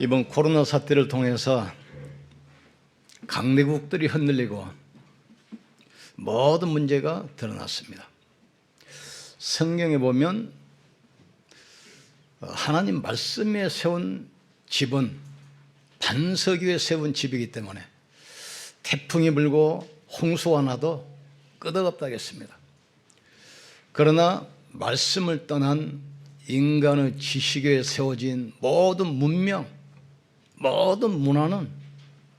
이번 코로나 사태를 통해서 강대국들이 흔들리고 모든 문제가 드러났습니다. 성경에 보면 하나님 말씀에 세운 집은 반석 위에 세운 집이기 때문에 태풍이 불고 홍수가 나도 끄덕없다 하겠습니다. 그러나 말씀을 떠난 인간의 지식에 세워진 모든 문명, 모든 문화는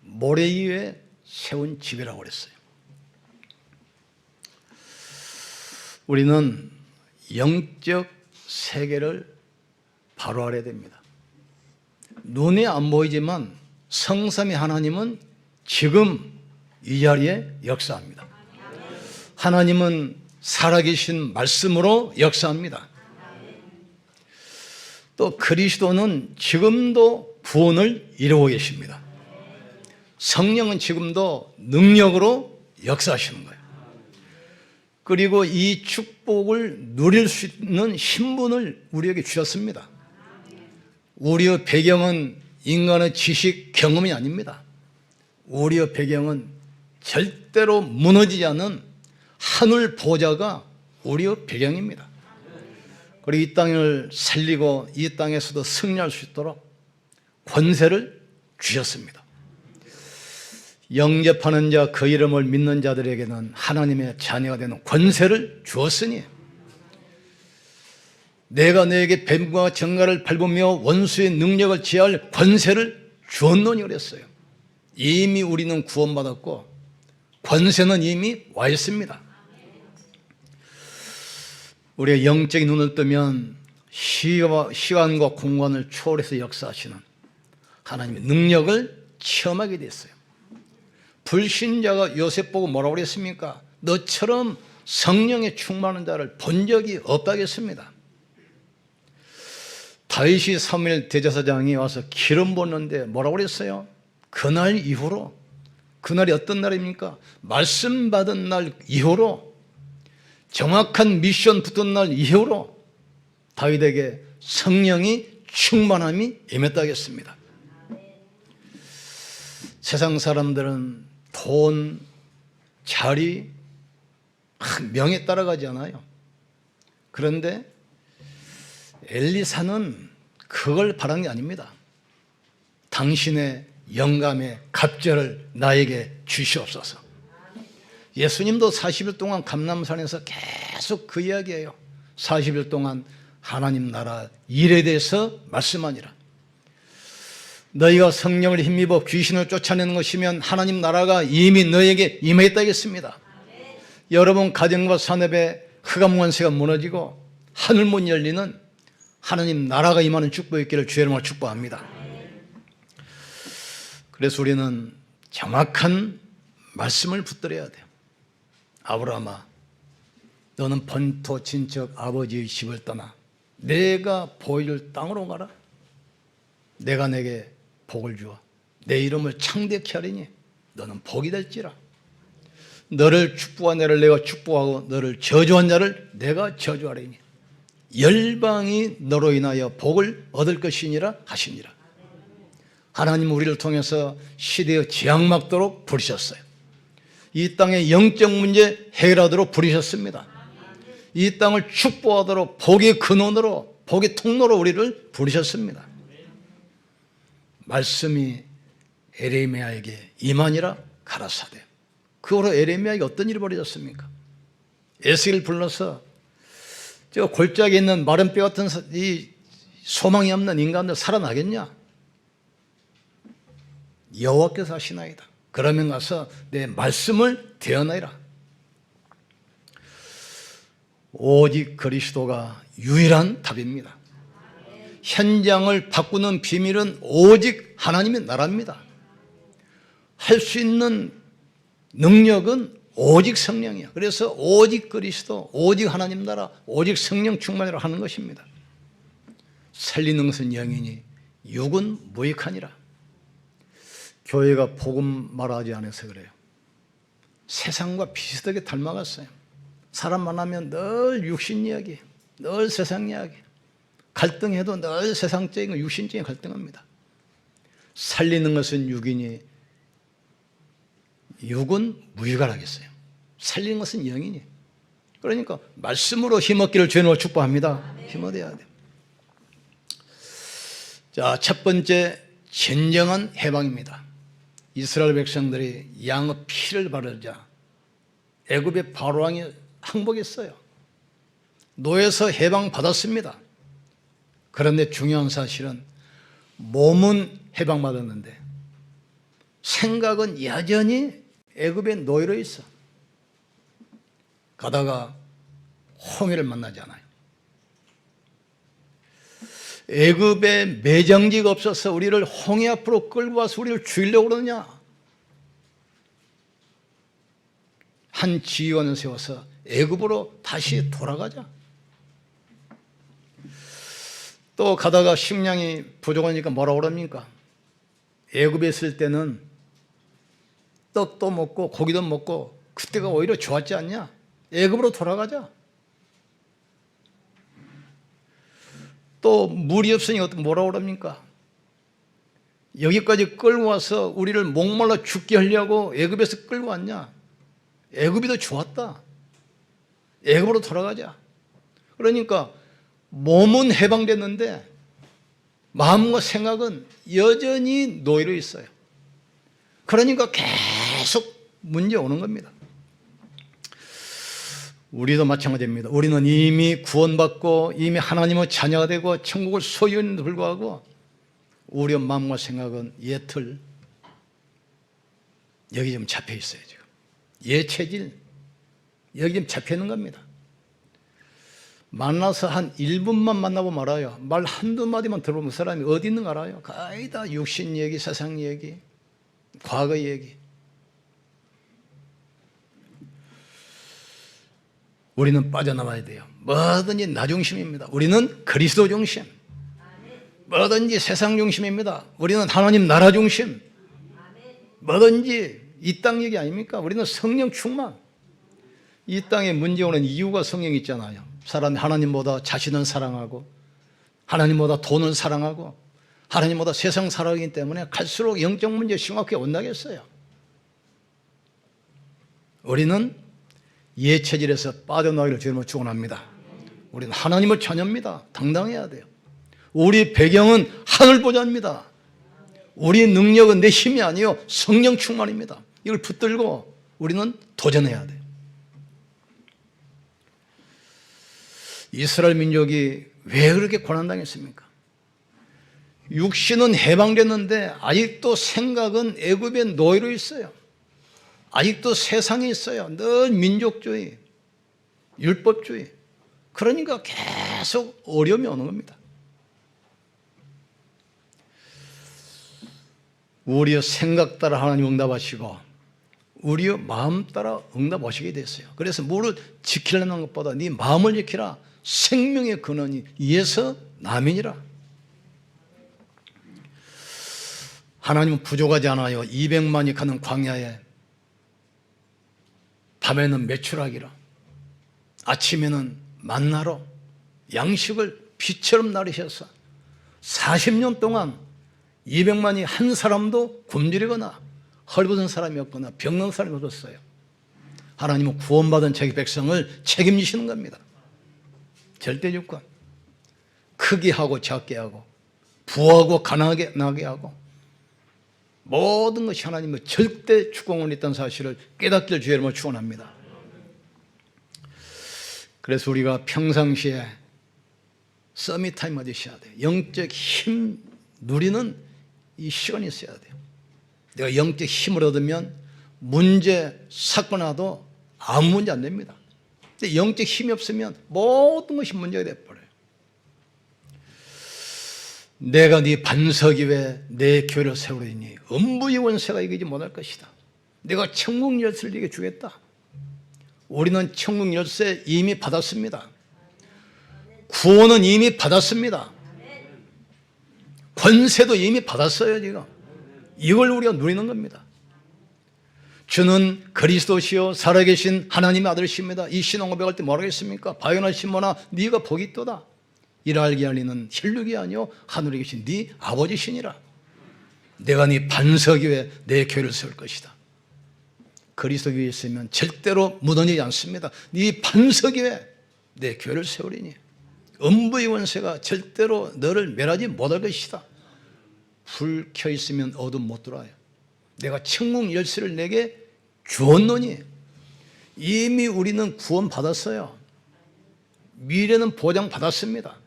모래 위에 세운 집이라고 그랬어요. 우리는 영적 세계를 바로 알아야 됩니다. 눈에 안 보이지만 성삼위 하나님은 지금 이 자리에 역사합니다. 하나님은 살아계신 말씀으로 역사합니다. 또 그리스도는 지금도 구원을 이루고 계십니다. 성령은 지금도 능력으로 역사하시는 거예요. 그리고 이 축복을 누릴 수 있는 신분을 우리에게 주셨습니다. 우리의 배경은 인간의 지식, 경험이 아닙니다. 우리의 배경은 절대로 무너지지 않는 하늘 보좌가 우리의 배경입니다. 그리고 이 땅을 살리고 이 땅에서도 승리할 수 있도록 권세를 주셨습니다. 영접하는 자, 그 이름을 믿는 자들에게는 하나님의 자녀가 되는 권세를 주었으니 내가 너에게 뱀과 정갈을 밟으며 원수의 능력을 제할 권세를 주었노니 그랬어요. 이미 우리는 구원받았고 권세는 이미 와 있습니다. 우리가 영적인 눈을 뜨면 시간과 공간을 초월해서 역사하시는 하나님의 능력을 체험하게 됐어요. 불신자가 요셉 보고 뭐라고 그랬습니까? 너처럼 성령에 충만한 자를 본 적이 없다겠습니다. 다윗이 사무엘 대제사장이 와서 기름 붓는데 뭐라고 그랬어요? 그날 이후로, 그날이 어떤 날입니까? 말씀 받은 날 이후로, 정확한 미션 붙은 날 이후로 다윗에게 성령이 충만함이 임했다겠습니다. 세상 사람들은 돈, 자리, 명에 따라가지 않아요. 그런데 엘리사는 그걸 바란 게 아닙니다. 당신의 영감의 갑절을 나에게 주시옵소서. 예수님도 40일 동안 감람산에서 계속 그 이야기예요. 40일 동안 하나님 나라 일에 대해서 말씀하니라. 너희가 성령을 힘입어 귀신을 쫓아내는 것이면 하나님 나라가 이미 너희에게 임했다겠습니다. 여러분 가정과 산업에 흑암권세가 무너지고 하늘문 열리는 하나님 나라가 임하는 축복이 있기를 주의 이름으로 축복합니다. 그래서 우리는 정확한 말씀을 붙들어야 돼요. 아브라함아, 너는 본토 친척 아버지의 집을 떠나 내가 보여줄 땅으로 가라. 내가 내게 복을 주어 내 이름을 창대케 하리니 너는 복이 될지라. 너를 축복한 자를 내가 축복하고 너를 저주한 자를 내가 저주하리니 열방이 너로 인하여 복을 얻을 것이니라 하시니라. 하나님은 우리를 통해서 시대의 지향막도록 부르셨어요. 이 땅의 영적 문제 해결하도록 부르셨습니다. 이 땅을 축복하도록 복의 근원으로, 복의 통로로 우리를 부르셨습니다. 말씀이 에레미야에게 임하니라 가라사대. 그 후로 에레미야에게 어떤 일이 벌어졌습니까? 에스겔을 불러서 저 골짜기에 있는 마른 뼈 같은 이 소망이 없는 인간들 살아나겠냐? 여호와께서 하시나이다. 그러면 가서 내 말씀을 대언하리라. 오직 그리스도가 유일한 답입니다. 현장을 바꾸는 비밀은 오직 하나님의 나라입니다. 할 수 있는 능력은 오직 성령이야. 그래서 오직 그리스도, 오직 하나님 나라, 오직 성령 충만이라 하는 것입니다. 살리는 것은 영이니 육은 무익하니라. 교회가 복음 말하지 않아서 그래요. 세상과 비슷하게 닮아갔어요. 사람 만나면 늘 육신 이야기, 늘 세상 이야기. 갈등해도 늘 세상적인 육신적인 갈등합니다. 살리는 것은 육이니 육은 무익하겠어요. 살리는 것은 영이니. 그러니까 말씀으로 힘없기를 주님으로 축복합니다. 힘 얻어야 돼요. 자, 첫 번째 진정한 해방입니다. 이스라엘 백성들이 양의 피를 바르자 애굽의 바로왕이 항복했어요. 노예에서 해방받았습니다. 그런데 중요한 사실은 몸은 해방받았는데 생각은 여전히 애굽의 노예로 있어. 가다가 홍해를 만나잖아요. 애굽에 매장지가 없어서 우리를 홍해 앞으로 끌고 와서 우리를 죽이려고 그러느냐? 한 지휘관을 세워서 애굽으로 다시 돌아가자. 또 가다가 식량이 부족하니까 뭐라고 그럽니까? 애굽에 있을 때는 떡도 먹고 고기도 먹고 그때가 오히려 좋았지 않냐? 애굽으로 돌아가자. 또 물이 없으니 뭐라고 그럽니까? 여기까지 끌고 와서 우리를 목말라 죽게 하려고 애굽에서 끌고 왔냐? 애굽이 더 좋았다. 애굽으로 돌아가자. 그러니까 몸은 해방됐는데 마음과 생각은 여전히 노예로 있어요. 그러니까 계속 문제 오는 겁니다. 우리도 마찬가지입니다. 우리는 이미 구원받고 이미 하나님의 자녀가 되고 천국을 소유했는데도 불구하고 우리의 마음과 생각은 예틀 여기 좀 잡혀 있어요. 지금 예체질 여기 좀 잡혀 있는 겁니다. 만나서 한 1분만 만나보면 알아요. 말 한두 마디만 들어보면 그 사람이 어디 있는 거 알아요. 거의 다 육신 얘기, 세상 얘기, 과거 얘기. 우리는 빠져나와야 돼요. 뭐든지 나 중심입니다. 우리는 그리스도 중심. 뭐든지 세상 중심입니다. 우리는 하나님 나라 중심. 뭐든지 이 땅 얘기 아닙니까? 우리는 성령 충만. 이 땅에 문제 오는 이유가 성령이 있잖아요. 사람이 하나님보다 자신을 사랑하고 하나님보다 돈을 사랑하고 하나님보다 세상 사랑하기 때문에 갈수록 영적 문제 심각하게 온다겠어요. 우리는 예체질에서 빠져나오기를 주님으로 축원합니다. 우리는 하나님의 자녀입니다. 당당해야 돼요. 우리 배경은 하늘 보좌입니다. 우리의 능력은 내 힘이 아니요 성령 충만입니다. 이걸 붙들고 우리는 도전해야 돼요. 이스라엘 민족이 왜 그렇게 고난당했습니까? 육신은 해방됐는데 아직도 생각은 애굽의 노예로 있어요. 아직도 세상에 있어요. 늘 민족주의, 율법주의. 그러니까 계속 어려움이 오는 겁니다. 우리의 생각 따라 하나님 응답하시고 우리의 마음 따라 응답하시게 됐어요. 그래서 뭐를 지키려는 것보다 네 마음을 지키라. 생명의 근원이 이에서 남이니라. 하나님은 부족하지 않아요. 200만이 가는 광야에 밤에는 메추라기로 아침에는 만나로 양식을 비처럼 나르셔서 40년 동안 200만이 한 사람도 굶주리거나 헐벗은 사람이 없거나 병든 사람이 없었어요. 하나님은 구원받은 자기 백성을 책임지시는 겁니다. 절대주권. 크게 하고 작게 하고 부하고 가난하게 나게 하고 모든 것이 하나님의 절대 주권을 있다는 사실을 깨닫기를 주의 이름으로 축원합니다. 그래서 우리가 평상시에 서밋타임 얻으셔야 돼요. 영적 힘 누리는 이 시간이 있어야 돼요. 내가 영적 힘을 얻으면 문제, 사건 와도 아무 문제 안 됩니다. 근데 영적 힘이 없으면 모든 것이 문제가 돼버려요. 내가 네 반석 위에 내 교회를 세우리니 음부의 원수가 이기지 못할 것이다. 내가 천국 열쇠를 네게 주겠다. 우리는 천국 열쇠 이미 받았습니다. 구원은 이미 받았습니다. 권세도 이미 받았어요. 지금 이걸 우리가 누리는 겁니다. 주는 그리스도시요 살아계신 하나님의 아들이십니다. 이 신앙 고백할 때 뭐라고 했습니까? 바요나 시몬아 네가 복이 있도다. 이를 알게 알리는 혈육이 아니요 하늘에 계신 네 아버지시니라. 내가 네 반석 위에 내 교회를 세울 것이다. 그리스도 위에 있으면 절대로 무너지지 않습니다. 네 반석 위에 내 교회를 세우리니 음부의 원세가 절대로 너를 멸하지 못할 것이다. 불 켜 있으면 어둠 못 들어와요. 내가 천국 열쇠를 내게 주었노니 이미 우리는 구원 받았어요. 미래는 보장 받았습니다.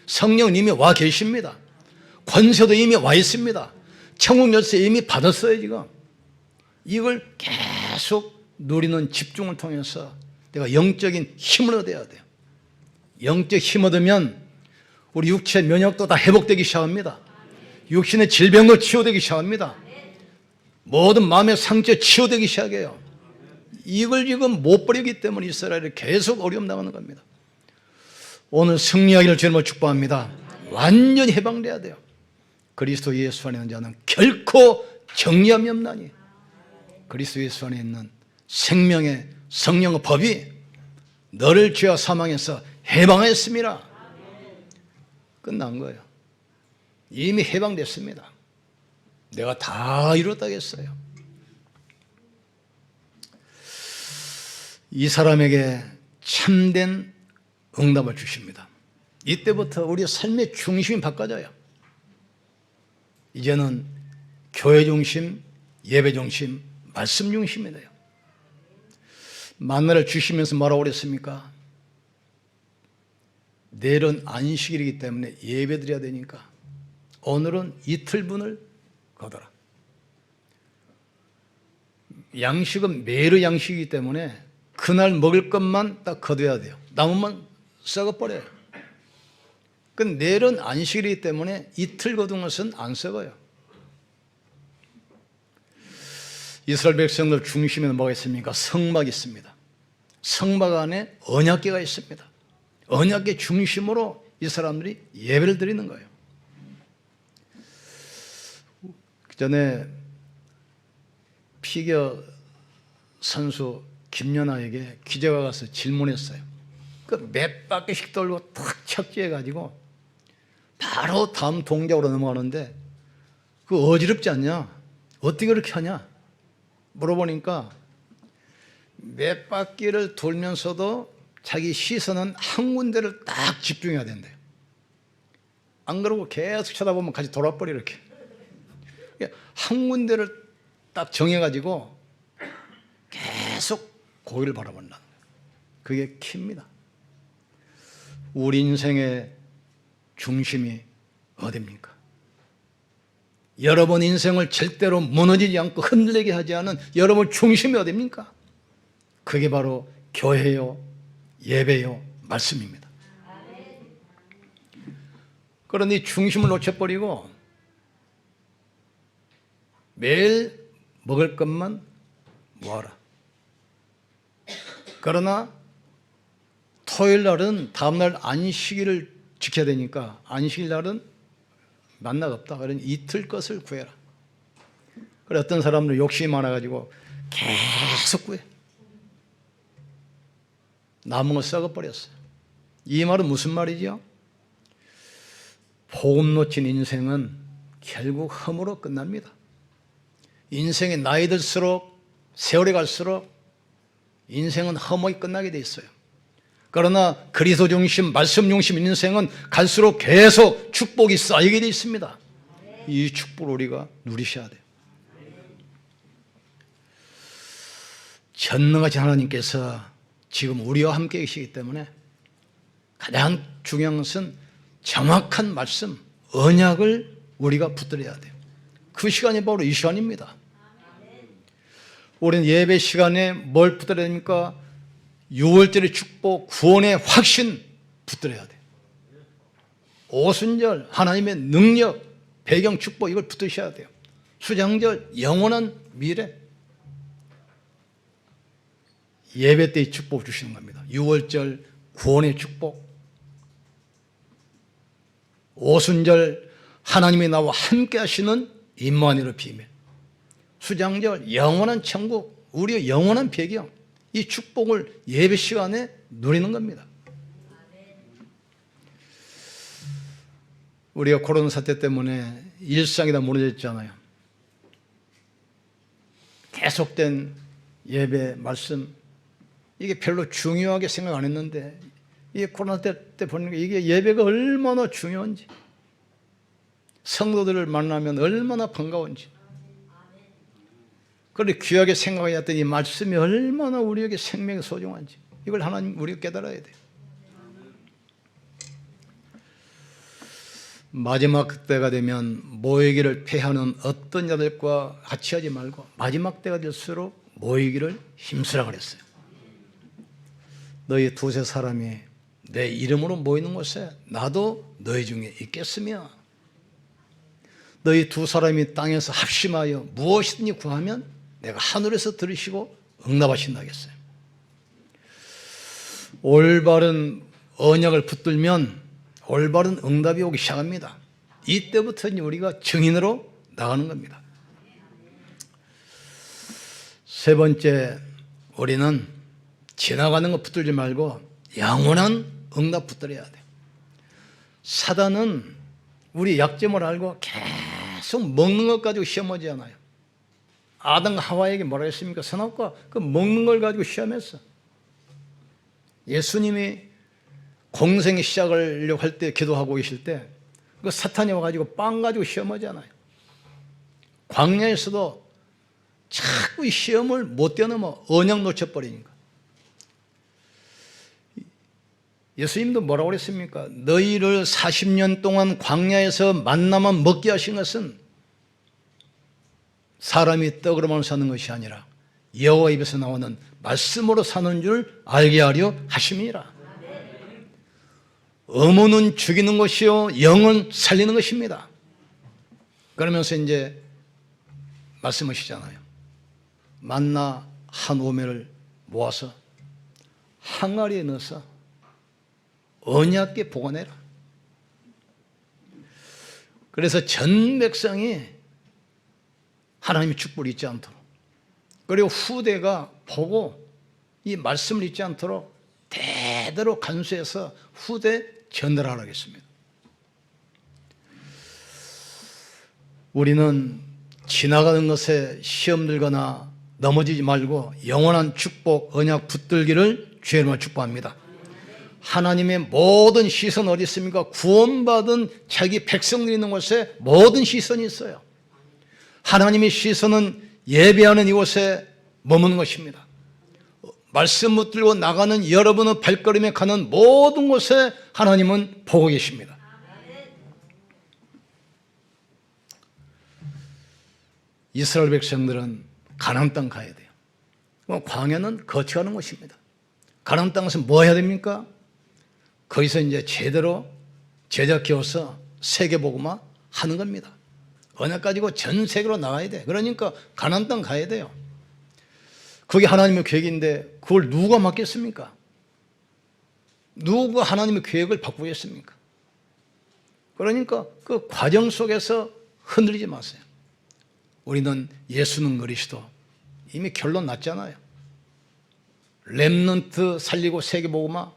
성령 이미 와 계십니다. 권세도 이미 와 있습니다. 천국 열쇠 이미 받았어요. 지금 이걸 계속 누리는 집중을 통해서 내가 영적인 힘을 얻어야 돼요. 영적 힘 얻으면 우리 육체 면역도 다 회복되기 시작합니다. 육신의 질병도 치유되기 시작합니다. 모든 마음의 상처 치유되기 시작해요. 이걸 지금 못 버리기 때문에 이스라엘이 계속 어려움 당하는 겁니다. 오늘 승리하기를 주님으로 축복합니다. 완전히 해방돼야 돼요. 그리스도 예수 안에 있는 자는 결코 정죄함이 없나니 그리스도 예수 안에 있는 생명의 성령의 법이 너를 죄와 사망에서 해방했습니다. 끝난 거예요. 이미 해방됐습니다. 내가 다 이뤘다겠어요. 이 사람에게 참된 응답을 주십니다. 이때부터 우리의 삶의 중심이 바꿔져요. 이제는 교회 중심, 예배 중심, 말씀 중심이 돼요. 만나를 주시면서 뭐라고 그랬습니까? 내일은 안식일이기 때문에 예배 드려야 되니까 오늘은 이틀분을 거둬라. 양식은 매일의 양식이기 때문에 그날 먹을 것만 딱 거둬야 돼요. 남으면 썩어버려요. 근데 내일은 안식일이기 때문에 이틀 거둔 것은 안 썩어요. 이스라엘 백성들 중심에는 뭐가 있습니까? 성막이 있습니다. 성막 안에 언약궤가 있습니다. 언약궤 중심으로 이 사람들이 예배를 드리는 거예요. 그 전에 피겨 선수 김연아에게 기자가 가서 질문했어요. 그 몇 바퀴씩 돌고 탁 착지해가지고 바로 다음 동작으로 넘어가는데 그 어지럽지 않냐? 어떻게 그렇게 하냐? 물어보니까 몇 바퀴를 돌면서도 자기 시선은 한 군데를 딱 집중해야 된대요. 안 그러고 계속 쳐다보면 같이 돌아버려 이렇게. 한 군데를 딱 정해가지고 계속 거기를 바라본다는 거예요. 그게 키입니다. 우리 인생의 중심이 어디입니까? 여러분 인생을 절대로 무너지지 않고 흔들리게 하지 않은 여러분 중심이 어디입니까? 그게 바로 교회요, 예배요, 말씀입니다. 그런데 이 중심을 놓쳐버리고 매일 먹을 것만 모아라. 그러나 토요일 날은 다음날 안식일을 지켜야 되니까 안식일 날은 만나가 없다. 그러니 이틀 것을 구해라. 그래 어떤 사람들 욕심이 많아가지고 계속 구해. 남은 거 썩어버렸어요. 이 말은 무슨 말이죠? 복음 놓친 인생은 결국 험으로 끝납니다. 인생의 나이 들수록 세월이 갈수록 인생은 험하게 끝나게 돼 있어요. 그러나 그리스도 중심, 말씀 중심 인생은 갈수록 계속 축복이 쌓이게 돼 있습니다. 이 축복을 우리가 누리셔야 돼요. 전능하신 하나님께서 지금 우리와 함께 계시기 때문에 가장 중요한 것은 정확한 말씀, 언약을 우리가 붙들어야 돼요. 그 시간이 바로 이 시간입니다. 우리는 예배 시간에 뭘 붙들어야 됩니까? 6월절의 축복, 구원의 확신 붙들어야 돼요. 오순절, 하나님의 능력, 배경 축복 이걸 붙드셔야 돼요. 수장절, 영원한 미래. 예배 때의 축복 주시는 겁니다. 6월절, 구원의 축복. 오순절, 하나님이 나와 함께 하시는 임마누엘의 비밀. 수장절, 영원한 천국, 우리의 영원한 배경. 이 축복을 예배 시간에 누리는 겁니다. 우리가 코로나 사태 때문에 일상이 다 무너졌잖아요. 계속된 예배 말씀, 이게 별로 중요하게 생각 안 했는데 이게 코로나 때 보니까 이게 예배가 얼마나 중요한지, 성도들을 만나면 얼마나 반가운지, 그런데 귀하게 생각했더니 이 말씀이 얼마나 우리에게 생명이 소중한지, 이걸 하나님 우리가 깨달아야 돼요. 마지막 때가 되면 모이기를 패하는 어떤 자들과 같이 하지 말고 마지막 때가 될수록 모이기를 힘쓰라 그랬어요. 너희 두세 사람이 내 이름으로 모이는 곳에 나도 너희 중에 있겠으며, 너희 두 사람이 땅에서 합심하여 무엇이든지 구하면 내가 하늘에서 들으시고 응답하신다 하겠어요. 올바른 언약을 붙들면 올바른 응답이 오기 시작합니다. 이때부터 우리가 증인으로 나가는 겁니다. 세 번째, 우리는 지나가는 거 붙들지 말고 영원한 응답 붙들어야 돼요. 사단은 우리 약점을 알고 계속 먹는 것 가지고 시험하지 않아요. 아담과 하와에게 뭐라 했습니까? 선악과 그 먹는 걸 가지고 시험했어. 예수님이 공생의 시작을 할 때 기도하고 계실 때 그 사탄이 와가지고 빵 가지고 시험하잖아요. 광야에서도 자꾸 이 시험을 못 뛰어넘어 언약 놓쳐버리니까. 예수님도 뭐라고 그랬습니까? 너희를 40년 동안 광야에서 만나만 먹게 하신 것은 사람이 떡으로만 사는 것이 아니라 여호와 입에서 나오는 말씀으로 사는 줄 알게 하려 하심이라. 어머는 죽이는 것이요 영은 살리는 것입니다. 그러면서 이제 말씀하시잖아요. 만나 한 오매를 모아서 항아리에 넣어서 언약궤 보관해라. 그래서 전 백성이 하나님의 축복을 잊지 않도록, 그리고 후대가 보고 이 말씀을 잊지 않도록 대대로 간수해서 후대 전달하라고 했습니다. 우리는 지나가는 것에 시험 들거나 넘어지지 말고 영원한 축복, 언약 붙들기를 주의 이름으로 축복합니다. 하나님의 모든 시선 어디 있습니까? 구원받은 자기 백성들이 있는 곳에 모든 시선이 있어요. 하나님의 시선은 예배하는 이곳에 머무는 것입니다. 말씀 붙들고 나가는 여러분의 발걸음에 가는 모든 곳에 하나님은 보고 계십니다. 이스라엘 백성들은 가나안 땅 가야 돼요. 광야는 거쳐가는 곳입니다. 가나안 땅에서 뭐 해야 됩니까? 거기서 이제 제대로 제자 키워서 세계복음화 하는 겁니다. 언약 가지고 전 세계로 나가야 돼. 그러니까 가나안 땅 가야 돼요. 그게 하나님의 계획인데 그걸 누가 맡겠습니까? 누가 하나님의 계획을 바꾸겠습니까? 그러니까 그 과정 속에서 흔들리지 마세요. 우리는 예수는 그리스도, 이미 결론 났잖아요. 렘넌트 살리고 세계복음화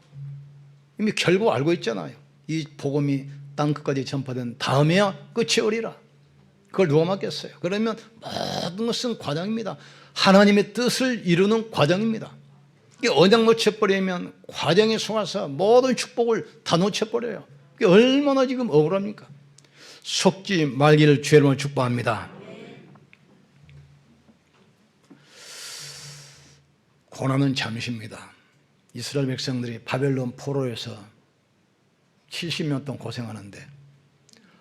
이미 결국 알고 있잖아요. 이 복음이 땅 끝까지 전파된 다음에야 끝이 오리라. 그걸 누가 맡겠어요? 그러면 모든 것은 과정입니다. 하나님의 뜻을 이루는 과정입니다. 이 언약 놓쳐버리면 과정에 속아서 모든 축복을 다 놓쳐버려요. 그게 얼마나 지금 억울합니까? 속지 말기를 주의 이름으로 축복합니다. 고난은 잠시입니다. 이스라엘 백성들이 바벨론 포로에서 70년 동안 고생하는데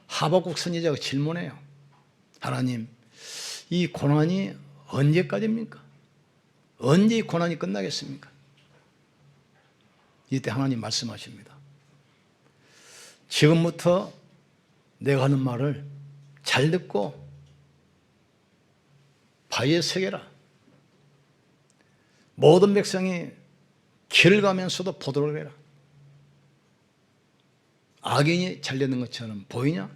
하박국 선지자가 질문해요. 하나님, 이 고난이 언제까지입니까? 언제 이 고난이 끝나겠습니까? 이때 하나님 말씀하십니다. 지금부터 내가 하는 말을 잘 듣고 바위에 새겨라. 모든 백성이 길을 가면서도 보도록 해라. 악인이 잘되는 것처럼 보이냐?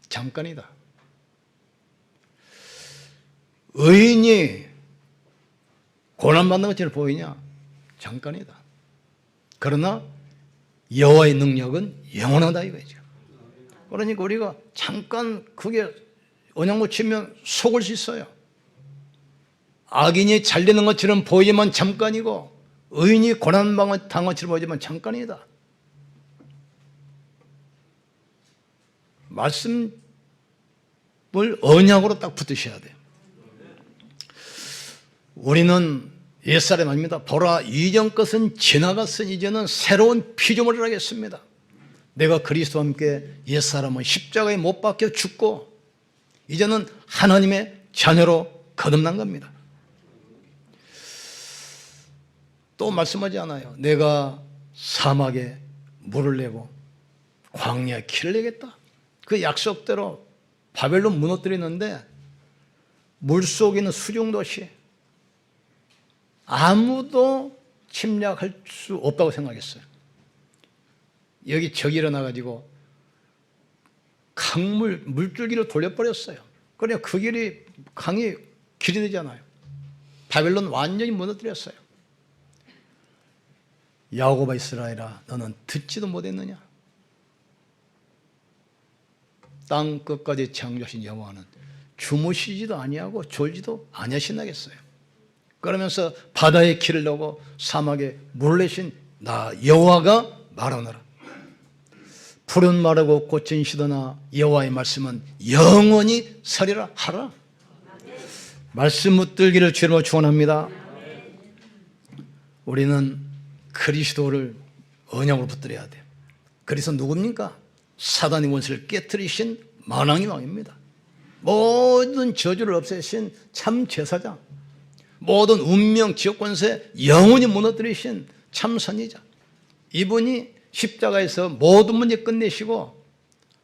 잠깐이다. 의인이 고난받는 것처럼 보이냐? 잠깐이다. 그러나 여호와의 능력은 영원하다 이거죠. 그러니까 우리가 잠깐 그게 언약 놓치면 속을 수 있어요. 악인이 잘 되는 것처럼 보이지만 잠깐이고 의인이 고난당한 것처럼 보이지만 잠깐이다. 말씀을 언약으로 딱 붙으셔야 돼요. 우리는 옛사람 아닙니다. 보라, 이전 것은 지나갔으니 이제는 새로운 피조물을 하겠습니다. 내가 그리스도와 함께 옛사람은 십자가에 못 박혀 죽고 이제는 하나님의 자녀로 거듭난 겁니다. 또 말씀하지 않아요. 내가 사막에 물을 내고 광야에 길을 내겠다. 그 약속대로 바벨론 무너뜨리는데 물속에 있는 수중도시 아무도 침략할 수 없다고 생각했어요. 여기 적이 일어나가지고 강물, 물줄기로 돌려버렸어요. 그러니 그 길이 강이 길이 되잖아요. 바벨론 완전히 무너뜨렸어요. 야곱아 이스라엘아, 너는 듣지도 못했느냐? 땅 끝까지 창조하신 여호와는 주무시지도 아니하고 졸지도 아니하신다겠어요. 그러면서 바다에 길을 내고 사막에 물을 내신 나 여호와가 말하노라. 푸른 마르고 꽃은 시드나 여호와의 말씀은 영원히 서리라 하라. 말씀 붙들기를 주로 축원합니다. 우리는 그리스도를 언약으로 붙들어야 돼요. 그래서 누굽니까? 사단의 원수를 깨뜨리신 만왕의 왕입니다. 모든 저주를 없애신 참 제사장, 모든 운명 지역권세 영원히 무너뜨리신 참 선지자, 이분이 십자가에서 모든 문제 끝내시고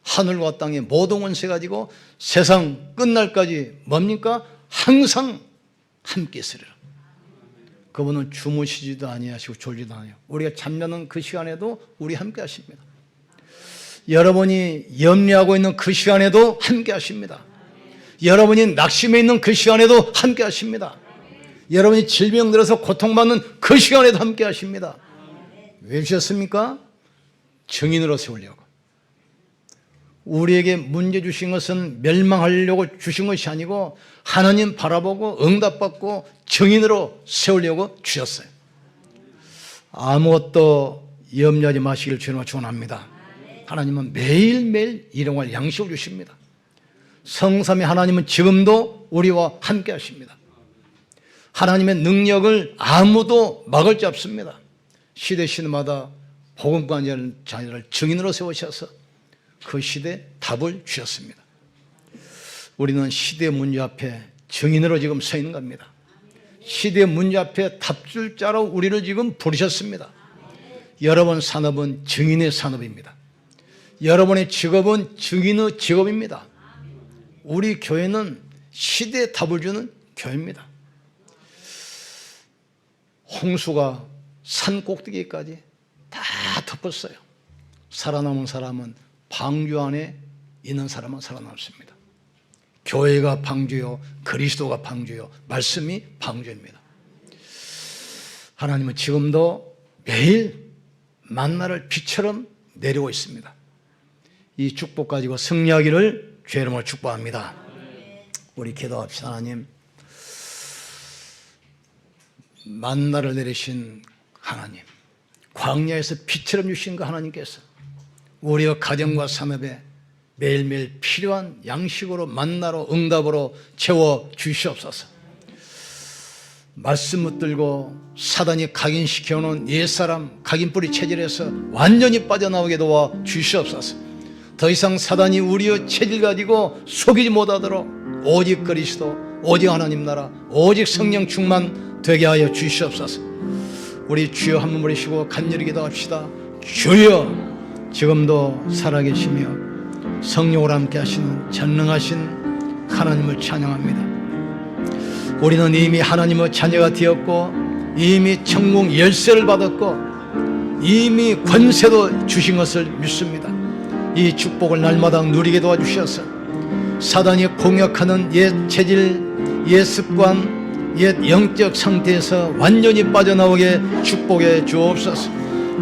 하늘과 땅의 모든 원세 가지고 세상 끝날까지 뭡니까? 항상 함께 있으리라. 그분은 주무시지도 아니하시고 졸지도 아니하고 우리가 잠자는 그 시간에도 우리 함께 하십니다. 여러분이 염려하고 있는 그 시간에도 함께 하십니다. 여러분이 낙심해 있는 그 시간에도 함께 하십니다. 여러분이 질병 들어서 고통받는 그 시간에도 함께 하십니다. 왜 주셨습니까? 증인으로 세우려고. 우리에게 문제 주신 것은 멸망하려고 주신 것이 아니고 하나님 바라보고 응답받고 증인으로 세우려고 주셨어요. 아무것도 염려하지 마시기를 주님과 축원합니다. 하나님은 매일매일 일용할 양식을 주십니다. 성삼위 하나님은 지금도 우리와 함께 하십니다. 하나님의 능력을 아무도 막을 수 없습니다. 시대마다 복음관자를 자녀를 증인으로 세우셔서 그 시대에 답을 주셨습니다. 우리는 시대의 문제 앞에 증인으로 지금 서 있는 겁니다. 시대의 문제 앞에 답줄 자로 우리를 지금 부르셨습니다. 여러분 산업은 증인의 산업입니다. 여러분의 직업은 증인의 직업입니다. 우리 교회는 시대에 답을 주는 교회입니다. 홍수가 산 꼭대기까지 다 덮었어요. 살아남은 사람은 방주 안에 있는 사람은 살아남습니다. 교회가 방주요, 그리스도가 방주요, 말씀이 방주입니다. 하나님은 지금도 매일 만나를 비처럼 내리고 있습니다. 이 축복 가지고 승리하기를 주의 이름으로 축복합니다. 우리 기도합시다. 하나님, 만나를 내리신 하나님, 광야에서 빛처럼 주신 그 하나님께서 우리의 가정과 산업에 매일매일 필요한 양식으로 만나로 응답으로 채워 주시옵소서. 말씀 붙들고 사단이 각인시켜놓은 옛사람 각인뿌리 체질에서 완전히 빠져나오게 도와 주시옵소서. 더 이상 사단이 우리의 체질 가지고 속이지 못하도록 오직 그리스도, 오직 하나님 나라, 오직 성령 충만 되게 하여 주시옵소서. 우리 주여 한 번 부르시고 간절히 기도합시다. 주여, 지금도 살아계시며 성령으로 함께 하시는 전능하신 하나님을 찬양합니다. 우리는 이미 하나님의 자녀가 되었고 이미 천국 열쇠를 받았고 이미 권세도 주신 것을 믿습니다. 이 축복을 날마다 누리게 도와주셔서 사단이 공격하는 옛 체질, 옛 습관, 옛 영적 상태에서 완전히 빠져나오게 축복해 주옵소서.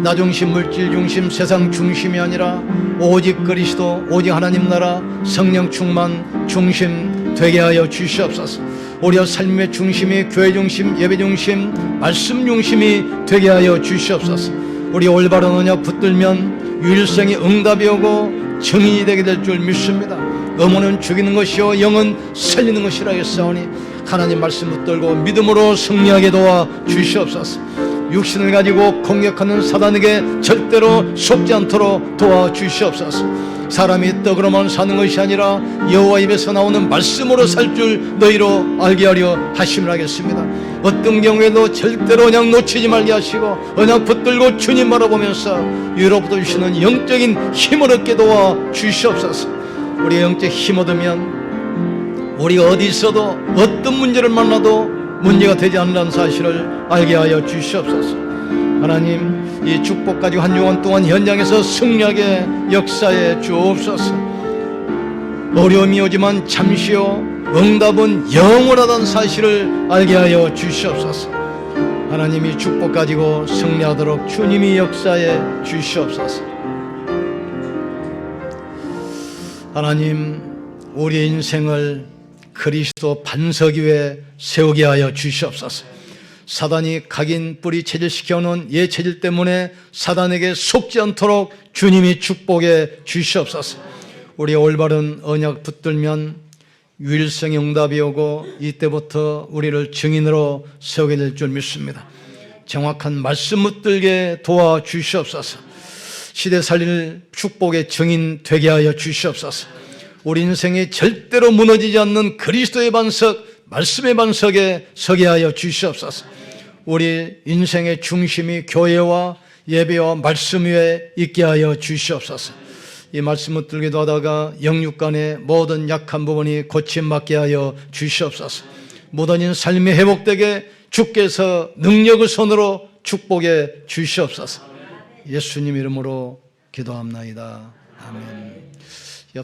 나 중심, 물질 중심, 세상 중심이 아니라 오직 그리스도, 오직 하나님 나라, 성령 충만 중심 되게 하여 주시옵소서. 우리의 삶의 중심이 교회 중심, 예배 중심, 말씀 중심이 되게 하여 주시옵소서. 우리 올바른 언약 붙들면 유일성이 응답이 오고 증인이 되게 될 줄 믿습니다. 음호는 죽이는 것이요 영은 살리는 것이라 했사오니 하나님 말씀 붙들고 믿음으로 승리하게 도와 주시옵소서. 육신을 가지고 공격하는 사단에게 절대로 속지 않도록 도와 주시옵소서. 사람이 떡으로만 사는 것이 아니라 여호와 입에서 나오는 말씀으로 살 줄 너희로 알게 하려 하심을 하겠습니다. 어떤 경우에도 절대로 언약 놓치지 말게 하시고 언약 붙들고 주님 바라보면서 위로부터 주시는 영적인 힘을 얻게 도와 주시옵소서. 우리가 영적 힘 얻으면 우리 어디 있어도 어떤 문제를 만나도 문제가 되지 않는다는 사실을 알게 하여 주시옵소서. 하나님, 이 축복 가지고 한 주간 동안 현장에서 승리하게 역사해 주옵소서. 어려움이 오지만 잠시요 응답은 영원하다는 사실을 알게 하여 주시옵소서. 하나님이 축복 가지고 승리하도록 주님이 역사해 주시옵소서. 하나님, 우리의 인생을 그리스도 반석 위에 세우게 하여 주시옵소서. 사단이 각인 뿌리 체질시켜놓은 옛 체질 때문에 사단에게 속지 않도록 주님이 축복해 주시옵소서. 우리 올바른 언약 붙들면 유일성의 응답이 오고 이때부터 우리를 증인으로 세우게 될 줄 믿습니다. 정확한 말씀 붙들게 도와 주시옵소서. 시대 살릴 축복의 증인 되게 하여 주시옵소서. 우리 인생이 절대로 무너지지 않는 그리스도의 반석, 말씀의 반석에 서게 하여 주시옵소서. 우리 인생의 중심이 교회와 예배와 말씀 위에 있게 하여 주시옵소서. 이 말씀을 들기도 하다가 영육 간의 모든 약한 부분이 고침받게 하여 주시옵소서. 무너진 삶이 회복되게 주께서 능력의 손으로 축복해 주시옵소서. 예수님 이름으로 기도합나이다. 아멘.